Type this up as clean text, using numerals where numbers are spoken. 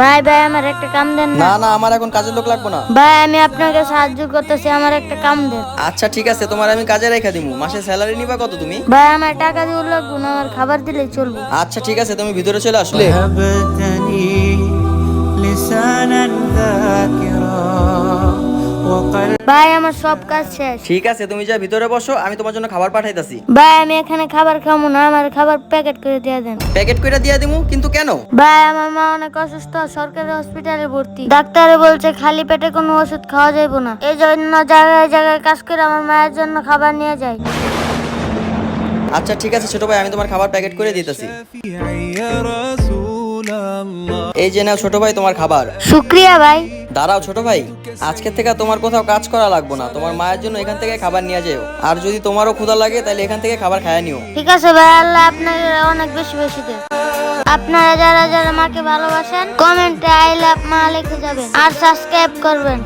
ভাই ভাই আমার একটা কাম দেন না না। না, আমার এখন কাজের লোক লাগবে না। ভাই আমি আপনাকে সাহায্য করতেছি, আমার একটা কাম দেন। আচ্ছা ঠিক আছে, তোমার আমি কাজে রেখে দিমু। মাসে স্যালারি নিবা কত তুমি? ভাই আমার টাকা দিয়ে লাগবো না, আমার খাবার দিলেই চলবে। আচ্ছা ঠিক আছে, তুমি ভিতরে চলে আসো। وهبتني لسانا ذاكرا وقلبا ভাই আমার সব কাজ শেষ। ঠিক আছে, তুমি যা ভিতরে বসো, আমি তোমার জন্য খাবার পাঠাইতাছি। ভাই আমি এখানে খাবার খাবো না, আমার খাবার প্যাকেট করে দিয়ে দেন। প্যাকেট কইরা দিয়া দিমু, কিন্তু কেন? ভাই আমার মা অনেক অসুস্থ, সরকারি হসপিটালে ভর্তি। ডাক্তারে বলছে খালি পেটে কোনো ওষুধ খাওয়া যাবে না, এই জন্য জায়গায় জায়গায় কাজ করে আমার মায়ের জন্য খাবার নিয়ে যাই। আচ্ছা ঠিক আছে ছোট ভাই, আমি তোমার খাবার প্যাকেট করে দিতেছি। يا رسول الله এই যে নাও ছোট ভাই তোমার খাবার। শুক্রিয়া ভাই। দাঁড়াও ছোট ভাই, আজকে থেকে তোমার কোথাও কাজ করা লাগবে না, তোমার মায়ের জন্য এখান থেকে খাবার নিয়ে যাও। আর যদি তোমারও ক্ষুধা লাগে তাহলে এখান থেকে খাবার খায়া নিও। ঠিক আছে ভাই, আল্লাহ আপনাকে অনেক বেশি বেশি দেন। আপনারা যারা যারা মাকে ভালোবাসেন কমেন্টে আই লাভ মা লিখে যাবেন আর সাবস্ক্রাইব করবেন।